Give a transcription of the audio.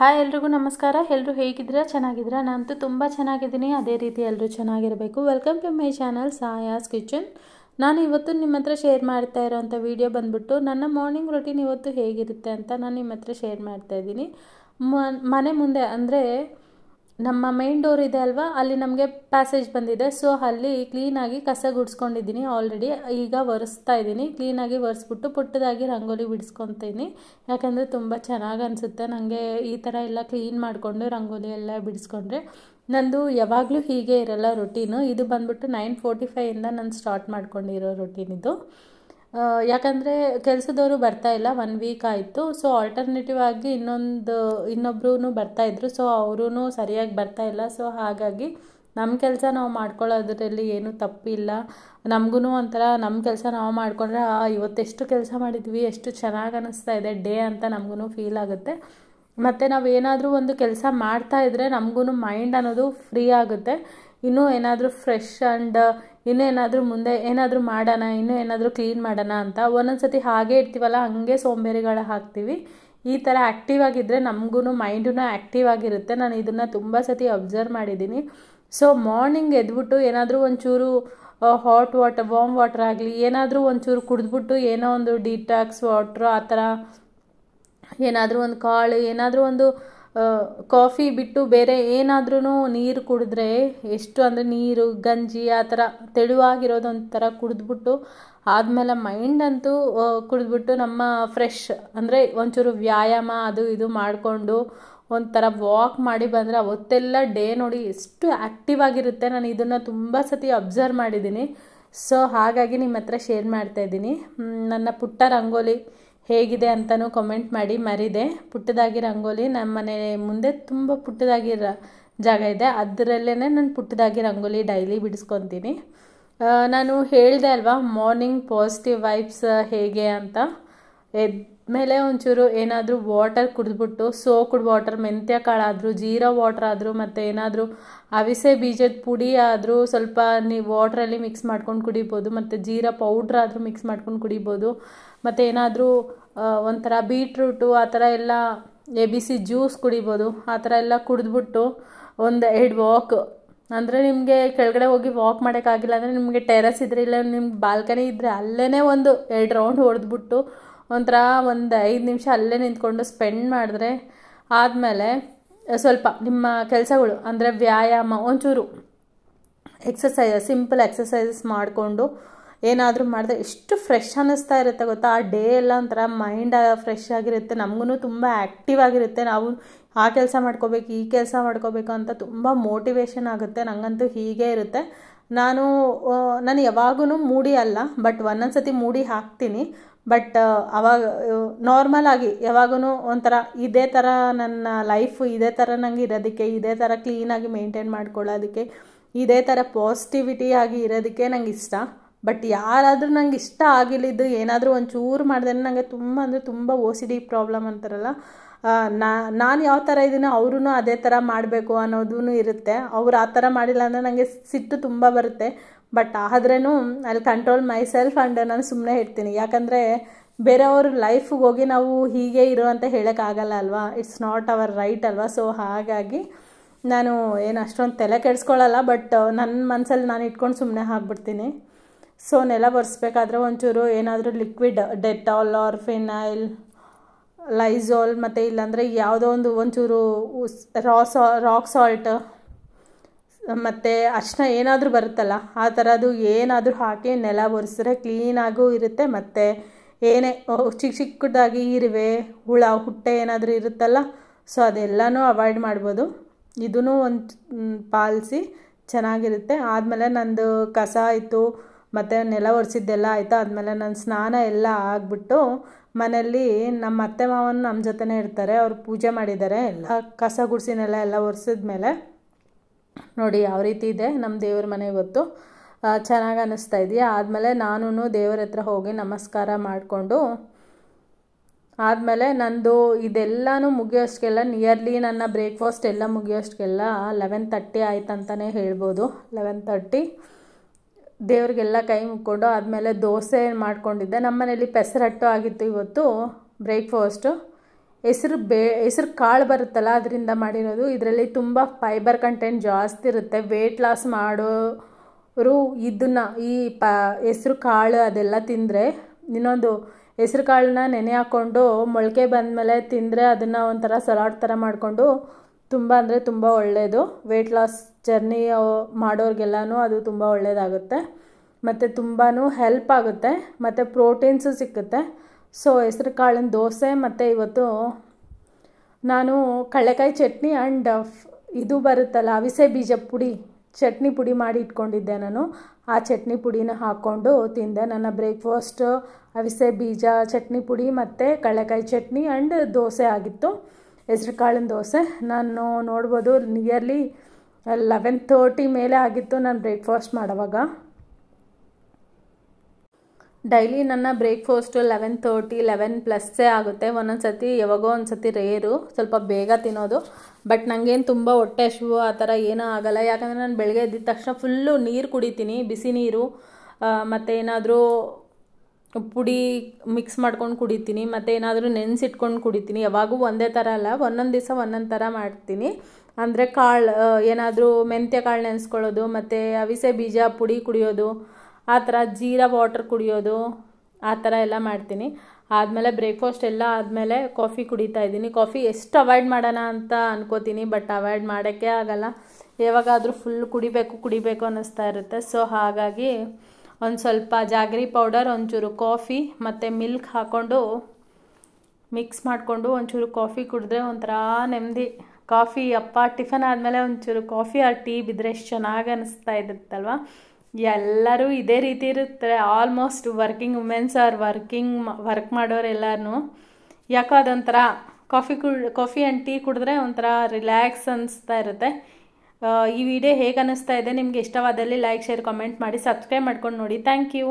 Hi ಎಲ್ರಿಗೂ ನಮಸ್ಕಾರ. ಎಲ್ಲರೂ ಹೇಗಿದ್ದೀರಾ? ಚೆನ್ನಾಗಿದ್ದೀರಾ? ನಾನಂತೂ ತುಂಬ ಚೆನ್ನಾಗಿದ್ದೀನಿ. ಅದೇ ರೀತಿ ಎಲ್ಲರೂ ಚೆನ್ನಾಗಿರಬೇಕು. ವೆಲ್ಕಮ್ ಟು ಮೈ ಚಾನಲ್ ಸಾಯಾಸ್ ಕಿಚನ್. ನಾನು ಇವತ್ತು ನಿಮ್ಮ ಹತ್ರ ಶೇರ್ ಮಾಡ್ತಾ ಇರೋವಂಥ ವಿಡಿಯೋ ಬಂದ್ಬಿಟ್ಟು ನನ್ನ ಮಾರ್ನಿಂಗ್ ರೊಟೀನ್ ಇವತ್ತು ಹೇಗಿರುತ್ತೆ ಅಂತ ನಾನು ನಿಮ್ಮ ಹತ್ರ ಶೇರ್ ಮಾಡ್ತಾ ಇದ್ದೀನಿ. ಮನೆ ಮುಂದೆ ಅಂದರೆ ನಮ್ಮ ಮೇನ್ ಡೋರ್ ಇದೆ ಅಲ್ವಾ, ಅಲ್ಲಿ ನಮಗೆ ಪ್ಯಾಸೇಜ್ ಬಂದಿದೆ. ಸೊ ಅಲ್ಲಿ ಕ್ಲೀನಾಗಿ ಕಸ ಗುಡಿಸ್ಕೊಂಡಿದ್ದೀನಿ. ಆಲ್ರೆಡಿ ಈಗ ಒರೆಸ್ತಾ ಇದ್ದೀನಿ. ಕ್ಲೀನಾಗಿ ಒರೆಸ್ಬಿಟ್ಟು ಪುಟ್ಟದಾಗಿ ರಂಗೋಲಿ ಬಿಡಿಸ್ಕೊತೀನಿ. ಯಾಕಂದರೆ ತುಂಬ ಚೆನ್ನಾಗಿ ಅನಿಸುತ್ತೆ ನನಗೆ ಈ ಥರ ಎಲ್ಲ ಕ್ಲೀನ್ ಮಾಡಿಕೊಂಡು ರಂಗೋಲಿ ಎಲ್ಲ ಬಿಡಿಸ್ಕೊಂಡ್ರೆ. ನಂದು ಯಾವಾಗಲೂ ಹೀಗೆ ಇರಲ್ಲ ರೊಟೀನು. ಇದು ಬಂದ್ಬಿಟ್ಟು 9:45ಇಂದ ನಾನು ಸ್ಟಾರ್ಟ್ ಮಾಡ್ಕೊಂಡಿರೋ ರೊಟೀನ್ ಇದು. ಯಾಕಂದರೆ ಕೆಲಸದವರು ಬರ್ತಾಯಿಲ್ಲ, 1 ವೀಕ್ ಆಯಿತು. ಸೊ ಆಲ್ಟರ್ನೇಟಿವ್ ಆಗಿ ಇನ್ನೊಬ್ಬರೂ ಬರ್ತಾಯಿದ್ರು. ಸೊ ಅವರೂ ಸರಿಯಾಗಿ ಬರ್ತಾಯಿಲ್ಲ. ಸೊ ಹಾಗಾಗಿ ನಮ್ಮ ಕೆಲಸ ನಾವು ಮಾಡ್ಕೊಳ್ಳೋದ್ರಲ್ಲಿ ಏನೂ ತಪ್ಪಿಲ್ಲ. ನಮಗೂ ಒಂಥರ ನಮ್ಮ ಕೆಲಸ ನಾವು ಮಾಡಿಕೊಂಡ್ರೆ ಇವತ್ತೆಷ್ಟು ಕೆಲಸ ಮಾಡಿದ್ವಿ, ಎಷ್ಟು ಚೆನ್ನಾಗಿ ಅನ್ನಿಸ್ತಾ ಇದೆ ಡೇ ಅಂತ ನಮಗೂ ಫೀಲ್ ಆಗುತ್ತೆ. ಮತ್ತು ನಾವೇನಾದರೂ ಒಂದು ಕೆಲಸ ಮಾಡ್ತಾಯಿದ್ರೆ ನಮಗೂ ಮೈಂಡ್ ಅನ್ನೋದು ಫ್ರೀ ಆಗುತ್ತೆ. ಇನ್ನೂ ಏನಾದರೂ ಫ್ರೆಶ್ ಆ್ಯಂಡ್ ಇನ್ನೂ ಏನಾದರೂ ಮುಂದೆ ಏನಾದರೂ ಮಾಡೋಣ, ಇನ್ನೂ ಏನಾದರೂ ಕ್ಲೀನ್ ಮಾಡೋಣ ಅಂತ ಒಂದೊಂದು ಸತಿ ಹಾಗೇ ಇರ್ತೀವಲ್ಲ, ಹಾಗೆ ಸೋಂಬೇರಿಗಳು ಹಾಕ್ತೀವಿ. ಈ ಥರ ಆ್ಯಕ್ಟಿವ್ ಆಗಿದ್ದರೆ ನಮಗೂ ಮೈಂಡೂ ಆ್ಯಕ್ಟಿವ್ ಆಗಿರುತ್ತೆ. ನಾನು ಇದನ್ನು ತುಂಬ ಸತಿ ಅಬ್ಸರ್ವ್ ಮಾಡಿದ್ದೀನಿ. ಸೊ ಮಾರ್ನಿಂಗ್ ಎದ್ಬಿಟ್ಟು ಏನಾದರೂ ಒಂಚೂರು ಹಾಟ್ ವಾಟರ್, ವಾರ್ಮ್ ವಾಟರ್ ಆಗಲಿ ಏನಾದರೂ ಒಂಚೂರು ಕುಡಿದ್ಬಿಟ್ಟು ಏನೋ ಒಂದು ಡಿಟಾಕ್ಸ್ ವಾಟ್ರು ಆ ಥರ ಏನಾದರೂ ಒಂದು ಕಾಳು, ಏನಾದರೂ ಒಂದು ಕಾಫಿ ಬಿಟ್ಟು ಬೇರೆ ಏನಾದ್ರೂ ನೀರು ಕುಡಿದ್ರೆ ಎಷ್ಟು ಅಂದರೆ ನೀರು ಗಂಜಿ ಆ ಥರ ತೆಳುವಾಗಿರೋದು ಒಂಥರ ಕುಡಿದ್ಬಿಟ್ಟು ಆದಮೇಲೆ ಮೈಂಡ್ ಅಂತೂ ಕುಡಿದ್ಬಿಟ್ಟು ನಮ್ಮ ಫ್ರೆಶ್ ಅಂದರೆ ಒಂಚೂರು ವ್ಯಾಯಾಮ ಅದು ಇದು ಮಾಡಿಕೊಂಡು ಒಂಥರ ವಾಕ್ ಮಾಡಿ ಬಂದರೆ ಅವತ್ತೆಲ್ಲ ಡೇ ನೋಡಿ ಎಷ್ಟು ಆ್ಯಕ್ಟಿವ್ ಆಗಿರುತ್ತೆ. ನಾನು ಇದನ್ನು ತುಂಬ ಸತಿ ಅಬ್ಸರ್ವ್ ಮಾಡಿದ್ದೀನಿ. ಸೊ ಹಾಗಾಗಿ ನಿಮ್ಮ ಹತ್ರ ಶೇರ್ ಮಾಡ್ತಾಯಿದ್ದೀನಿ. ನನ್ನ ಪುಟ್ಟ ರಂಗೋಲಿ ಹೇಗಿದೆ ಅಂತಲೂ ಕಮೆಂಟ್ ಮಾಡಿ. ಮರಿದೆ ಪುಟ್ಟದಾಗಿ ರಂಗೋಲಿ ನಮ್ಮ ಮನೆ ಮುಂದೆ ತುಂಬ ಪುಟ್ಟದಾಗಿ ಜಾಗ ಇದೆ, ಅದರಲ್ಲೇ ನಾನು ಪುಟ್ಟದಾಗಿ ರಂಗೋಲಿ ಡೈಲಿ ಬಿಡಿಸ್ಕೊತೀನಿ. ನಾನು ಹೇಳಿದೆ ಅಲ್ವಾ ಮಾರ್ನಿಂಗ್ ಪಾಸಿಟಿವ್ ವೈಬ್ಸ್ ಹೇಗೆ ಅಂತ. ಎದ್ಮೇಲೆ ಒಂಚೂರು ಏನಾದರೂ ವಾಟರ್ ಕುಡಿದ್ಬಿಟ್ಟು ಸೋಕ್ಡ್ ವಾಟರ್, ಮೆಂತ್ಯ ಕಾಳಾದರೂ ಜೀರಾ ವಾಟರ್ ಆದರೂ ಮತ್ತು ಏನಾದರೂ ಅವಿಸೆ ಬೀಜದ ಪುಡಿ ಆದರೂ ಸ್ವಲ್ಪ ನೀವು ವಾಟ್ರಲ್ಲಿ ಮಿಕ್ಸ್ ಮಾಡ್ಕೊಂಡು ಕುಡಿಬೋದು. ಮತ್ತು ಜೀರಾ ಪೌಡ್ರ್ ಆದರೂ ಮಿಕ್ಸ್ ಮಾಡ್ಕೊಂಡು ಕುಡಿಬೋದು. ಮತ್ತು ಏನಾದರೂ ಒಂಥರ ಬೀಟ್ರೂಟು ಆ ಥರ ಎಲ್ಲ ABC ಜ್ಯೂಸ್ ಕುಡಿಬೋದು. ಆ ಥರ ಎಲ್ಲ ಕುಡಿದ್ಬಿಟ್ಟು 1-2 ವಾಕ್ ಅಂದರೆ ನಿಮಗೆ ಕೆಳಗಡೆ ಹೋಗಿ ವಾಕ್ ಮಾಡೋಕ್ಕಾಗಿಲ್ಲ ಅಂದರೆ ನಿಮಗೆ ಟೆರಸ್ ಇದ್ದರೆ ಇಲ್ಲ ನಿಮ್ಗೆ ಬಾಲ್ಕನಿ ಇದ್ದರೆ ಅಲ್ಲೇ 1-2 ರೌಂಡ್ ಹೊಡೆದ್ಬಿಟ್ಟು ಒಂಥರ 5 ನಿಮಿಷ ಅಲ್ಲೇ ನಿಂತ್ಕೊಂಡು ಸ್ಪೆಂಡ್ ಮಾಡಿದ್ರೆ ಆದಮೇಲೆ ಸ್ವಲ್ಪ ನಿಮ್ಮ ಕೆಲಸಗಳು ಅಂದರೆ ವ್ಯಾಯಾಮ ಒಂಚೂರು ಎಕ್ಸಸೈಸ್, ಸಿಂಪಲ್ ಎಕ್ಸಸೈಸಸ್ ಮಾಡಿಕೊಂಡು ಏನಾದರೂ ಮಾಡಿದ್ರೆ ಎಷ್ಟು ಫ್ರೆಶ್ ಅನ್ನಿಸ್ತಾ ಇರುತ್ತೆ ಗೊತ್ತಾ. ಆ ಡೇ ಎಲ್ಲ ಒಂಥರ ಮೈಂಡ್ ಫ್ರೆಶ್ ಆಗಿರುತ್ತೆ, ನಮಗೂ ತುಂಬ ಆ್ಯಕ್ಟಿವ್ ಆಗಿರುತ್ತೆ. ನಾವು ಆ ಕೆಲಸ ಮಾಡ್ಕೋಬೇಕು ಈ ಕೆಲಸ ಮಾಡ್ಕೋಬೇಕು ಅಂತ ತುಂಬ ಮೋಟಿವೇಶನ್ ಆಗುತ್ತೆ. ನನಗಂತೂ ಹೀಗೆ ಇರುತ್ತೆ. ನಾನು ಯಾವಾಗೂ ಮೂಡಿ ಅಲ್ಲ, ಬಟ್ ಒಂದೊಂದು ಸತಿ ಮೂಡಿ ಹಾಕ್ತೀನಿ. ಬಟ್ ಅವಾಗ ನಾರ್ಮಲ್ ಆಗಿ ಯಾವಾಗೂ ಒಂಥರ ಇದೇ ಥರ ನನ್ನ ಲೈಫು ಇದೇ ಥರ ನನಗೆ ಇರೋದಕ್ಕೆ, ಇದೇ ಥರ ಕ್ಲೀನಾಗಿ ಮೇಂಟೈನ್ ಮಾಡ್ಕೊಳ್ಳೋದಕ್ಕೆ, ಇದೇ ಥರ ಪಾಸಿಟಿವಿಟಿ ಆಗಿ ಇರೋದಕ್ಕೆ ನಂಗೆ ಇಷ್ಟ. ಬಟ್ ಯಾರಾದರೂ ನಂಗೆ ಇಷ್ಟ ಆಗಿಲ್ಲಿದ್ದು ಏನಾದರೂ ಒಂಚೂರು ಮಾಡಿದ್ರೆ ನನಗೆ ತುಂಬ ಅಂದರೆ ತುಂಬ OCD ಪ್ರಾಬ್ಲಮ್ ಅಂತಾರಲ್ಲ, ನಾನು ಯಾವ ಥರ ಇದ್ದೀನೋ ಅವರೂ ಅದೇ ಥರ ಮಾಡಬೇಕು ಅನ್ನೋದೂ ಇರುತ್ತೆ. ಅವ್ರು ಆ ಥರ ಮಾಡಿಲ್ಲ ಅಂದರೆ ನನಗೆ ಸಿಟ್ಟು ತುಂಬ ಬರುತ್ತೆ. ಬಟ್ ಆದ್ರೂ ಅಲ್ಲಿ ಕಂಟ್ರೋಲ್ ಮೈ ಸೆಲ್ಫ್ ಆ್ಯಂಡ್ ನಾನು ಸುಮ್ಮನೆ ಇರ್ತೀನಿ. ಯಾಕಂದರೆ ಬೇರೆಯವ್ರ ಲೈಫಿಗೆ ಹೋಗಿ ನಾವು ಹೀಗೆ ಇರೋ ಅಂತ ಹೇಳೋಕ್ಕಾಗಲ್ಲ ಅಲ್ವಾ, ಇಟ್ಸ್ ನಾಟ್ ಅವರ್ ರೈಟ್ ಅಲ್ವಾ. ಸೊ ಹಾಗಾಗಿ ನಾನು ಏನು ಅಷ್ಟೊಂದು ತಲೆ ಕೆಡಿಸ್ಕೊಳ್ಳಲ್ಲ. ಬಟ್ ನನ್ನ ಮನಸ್ಸಲ್ಲಿ ನಾನು ಇಟ್ಕೊಂಡು ಸುಮ್ಮನೆ ಆಗಿಬಿಡ್ತೀನಿ. ಸೊ ನೆಲ ಒರೆಸ್ಬೇಕಾದ್ರೆ ಒಂಚೂರು ಏನಾದರೂ liquid Dettol R phenyl, Lysol ಮತ್ತು ಇಲ್ಲಾಂದರೆ ಯಾವುದೋ ಒಂಚೂರು ರಾಕ್ ಸಾಲ್ಟ್ ಮತ್ತು ಅರಿಶಿನ ಏನಾದರೂ ಬರುತ್ತಲ್ಲ ಆ ಥರದ್ದು ಏನಾದರೂ ಹಾಕಿ ನೆಲ ಒರೆಸಿದ್ರೆ ಕ್ಲೀನಾಗೂ ಇರುತ್ತೆ. ಮತ್ತು ಏನೇ ಚಿಕ್ಕದಾಗಿ ಇರುವೆ ಹುಳ ಹುಟ್ಟೆ ಏನಾದರೂ ಇರುತ್ತಲ್ಲ, ಸೊ ಅದೆಲ್ಲನೂ ಅವಾಯ್ಡ್ ಮಾಡ್ಬೋದು. ಇದೂ ಒಂದು ಪಾಲಿಸಿ ಚೆನ್ನಾಗಿರುತ್ತೆ. ಆದಮೇಲೆ ನಂದು ಕಸ ಆಯಿತು ಮತ್ತು ನೆಲ ಒರೆಸಿದ್ದೆಲ್ಲ ಆಯಿತು. ಆದಮೇಲೆ ನನ್ನ ಸ್ನಾನ ಎಲ್ಲ ಆಗಿಬಿಟ್ಟು ಮನೆಯಲ್ಲಿ ನಮ್ಮ ಅತ್ತೆ ಮಾವನ ನಮ್ಮ ಜೊತೆನೇ ಇರ್ತಾರೆ. ಅವ್ರು ಪೂಜೆ ಮಾಡಿದ್ದಾರೆ. ಎಲ್ಲ ಕಸ ಗುಡಿಸಿ ಎಲ್ಲ ಒರೆಸಿದ್ಮೇಲೆ ನೋಡಿ ಯಾವ ರೀತಿ ಇದೆ ನಮ್ಮ ದೇವ್ರ ಮನೆ ಇವತ್ತು. ಚೆನ್ನಾಗಿ ಅನ್ನಿಸ್ತಾ ಇದೆಯಾ. ಆದಮೇಲೆ ನಾನು ದೇವರ ಹತ್ರ ಹೋಗಿ ನಮಸ್ಕಾರ ಮಾಡಿಕೊಂಡು ಆದಮೇಲೆ ನಂದು ಇದೆಲ್ಲನೂ ಮುಗಿಯೋಷ್ಟಕ್ಕೆಲ್ಲ ನಿಯರ್ಲಿ ನನ್ನ ಬ್ರೇಕ್ಫಾಸ್ಟ್ ಎಲ್ಲ ಮುಗಿಯೋಷ್ಟಕ್ಕೆಲ್ಲ 11:30 ಆಯ್ತು ಅಂತಲೇ ಹೇಳ್ಬೋದು. 11:30 ದೇವ್ರಿಗೆಲ್ಲ ಕೈ ಮುಕ್ಕೊಂಡು ಆದಮೇಲೆ ದೋಸೆ ಮಾಡ್ಕೊಂಡಿದ್ದೆ. ನಮ್ಮ ಮನೇಲಿ ಪೆಸರಟ್ಟು ಆಗಿತ್ತು ಇವತ್ತು ಬ್ರೇಕ್ಫಾಸ್ಟು. ಹೆಸರು ಕಾಳು ಬರುತ್ತಲ್ಲ ಅದರಿಂದ ಮಾಡಿರೋದು. ಇದರಲ್ಲಿ ತುಂಬ ಫೈಬರ್ ಕಂಟೆಂಟ್ ಜಾಸ್ತಿ ಇರುತ್ತೆ. ವೆಯ್ಟ್ ಲಾಸ್ ಮಾಡೋರು ಇದನ್ನು ಹೆಸರು ಕಾಳು ಅದೆಲ್ಲ ತಿಂದರೆ, ಇನ್ನೊಂದು ಹೆಸರು ಕಾಳನ್ನ ನೆನೆ ಹಾಕ್ಕೊಂಡು ಮೊಳಕೆ ಬಂದಮೇಲೆ ತಿಂದರೆ ಅದನ್ನು ಒಂಥರ ಸಲಾಡ್ ಥರ ಮಾಡಿಕೊಂಡು ತುಂಬ ಅಂದರೆ ತುಂಬ ಒಳ್ಳೆಯದು. ವೆಯ್ಟ್ ಲಾಸ್ ಜರ್ನಿ ಮಾಡೋರಿಗೆಲ್ಲನೂ ಅದು ತುಂಬ ಒಳ್ಳೆಯದಾಗುತ್ತೆ ಮತ್ತು ತುಂಬಾ ಹೆಲ್ಪ್ ಆಗುತ್ತೆ ಮತ್ತು ಪ್ರೋಟೀನ್ಸು ಸಿಕ್ಕುತ್ತೆ. ಸೊ ಹೆಸರು ಕಾಳಿನ ದೋಸೆ ಮತ್ತು ಇವತ್ತು ನಾನು ಕಡಲೆಕಾಯಿ ಚಟ್ನಿ ಆ್ಯಂಡ್ ಇದು ಬರುತ್ತಲ್ಲ ಅವಿಸೆ ಬೀಜ ಪುಡಿ, ಚಟ್ನಿ ಪುಡಿ ಮಾಡಿ ಇಟ್ಕೊಂಡಿದ್ದೆ ನಾನು. ಆ ಚಟ್ನಿ ಪುಡಿನ ಹಾಕ್ಕೊಂಡು ತಿಂದೆ. ನನ್ನ ಬ್ರೇಕ್ಫಾಸ್ಟ್ ಅವಿಸೆ ಬೀಜ ಚಟ್ನಿ ಪುಡಿ ಮತ್ತು ಕಡಲೆಕಾಯಿ ಚಟ್ನಿ ಆ್ಯಂಡ್ ದೋಸೆ ಆಗಿತ್ತು, ಹೆಸರು ಕಾಳಿನ ದೋಸೆ. ನಾನು ನೋಡ್ಬೋದು ನಿಯರ್ಲಿ 11:30 ಮೇಲೆ ಆಗಿತ್ತು ನಾನು ಬ್ರೇಕ್ಫಾಸ್ಟ್ ಮಾಡೋವಾಗ. ಡೈಲಿ ನನ್ನ ಬ್ರೇಕ್ಫಾಸ್ಟು 11:30 11+ ಆಗುತ್ತೆ. ಒಂದೊಂದು ಸತಿ ಯಾವಾಗೋ ಒಂದು ಸತಿ ರೇರು ಸ್ವಲ್ಪ ಬೇಗ ತಿನ್ನೋದು. ಬಟ್ ನನಗೇನು ತುಂಬ ಹೊಟ್ಟೆ ಹಸಿವು ಆ ಥರ ಏನೂ ಆಗೋಲ್ಲ. ಯಾಕಂದರೆ ನಾನು ಬೆಳಗ್ಗೆ ಎದ್ದಿದ ತಕ್ಷಣ ಫುಲ್ಲು ನೀರು ಕುಡಿತೀನಿ, ಬಿಸಿ ನೀರು ಮತ್ತು ಏನಾದರೂ ಪುಡಿ ಮಿಕ್ಸ್ ಮಾಡ್ಕೊಂಡು ಕುಡಿತೀನಿ ಮತ್ತು ಏನಾದರೂ ನೆನೆಸಿಟ್ಕೊಂಡು ಕುಡಿತೀನಿ. ಯಾವಾಗೂ ಒಂದೇ ಥರ ಅಲ್ಲ, ಒಂದೊಂದು ದಿವಸ ಒಂದೊಂದು ಥರ ಮಾಡ್ತೀನಿ. ಅಂದರೆ ಕಾಳು ಏನಾದರೂ ಮೆಂತ್ಯ ಕಾಳು ನೆನೆಸ್ಕೊಳ್ಳೋದು ಮತ್ತು ಅವಿಸೆ ಬೀಜ ಪುಡಿ ಕುಡಿಯೋದು, ಆ ಥರ ಜೀರಾ ವಾಟರ್ ಕುಡಿಯೋದು, ಆ ಥರ ಎಲ್ಲ ಮಾಡ್ತೀನಿ. ಆದಮೇಲೆ ಬ್ರೇಕ್ಫಾಸ್ಟ್ ಎಲ್ಲ ಆದಮೇಲೆ ಕಾಫಿ ಕುಡಿತಾ ಇದ್ದೀನಿ. ಕಾಫಿ ಎಷ್ಟು ಅವಾಯ್ಡ್ ಮಾಡೋಣ ಅಂತ ಅನ್ಕೋತೀನಿ, ಬಟ್ ಅವಾಯ್ಡ್ ಮಾಡೋಕ್ಕೆ ಆಗೋಲ್ಲ. ಯಾವಾಗಾದರೂ ಫುಲ್ ಕುಡಿಬೇಕು ಅನ್ನಿಸ್ತಾ ಇರುತ್ತೆ. ಸೊ ಹಾಗಾಗಿ ಒಂದು ಸ್ವಲ್ಪ ಜಾಗರಿ ಪೌಡರ್, ಒಂಚೂರು ಕಾಫಿ ಮತ್ತು ಮಿಲ್ಕ್ ಹಾಕ್ಕೊಂಡು ಮಿಕ್ಸ್ ಮಾಡಿಕೊಂಡು ಒಂಚೂರು ಕಾಫಿ ಕುಡಿದ್ರೆ ಒಂಥರ ನೆಮ್ಮದಿ. ಕಾಫಿ ಟಿಫನ್ ಆದಮೇಲೆ ಒಂಚೂರು ಕಾಫಿ ಆ ಟೀ ಬಿದ್ದರೆ ಎಷ್ಟು ಚೆನ್ನಾಗಿ ಅನ್ನಿಸ್ತಾ ಇರುತ್ತಲ್ವ. ಎಲ್ಲರೂ ಇದೇ ರೀತಿ ಇರುತ್ತೆ. Almost working womens or work ಮಾಡೋರೆಲ್ಲರೂ ಯಾಕೋ ಅದೊಂಥರ ಕಾಫಿ ಆ್ಯಂಡ್ ಟೀ ಕುಡಿದ್ರೆ ಒಂಥರ ರಿಲ್ಯಾಕ್ಸ್ ಅನ್ನಿಸ್ತಾ ಇರುತ್ತೆ. ಈ ವಿಡಿಯೋ ಹೇಗೆ ಅನ್ನಿಸ್ತಾ ಇದೆ ನಿಮಗೆ ಇಷ್ಟವಾದಲ್ಲಿ ಲೈಕ್, ಶೇರ್, ಕಾಮೆಂಟ್ ಮಾಡಿ, ಸಬ್ಸ್ಕ್ರೈಬ್ ಮಾಡ್ಕೊಂಡು ನೋಡಿ. Thank you.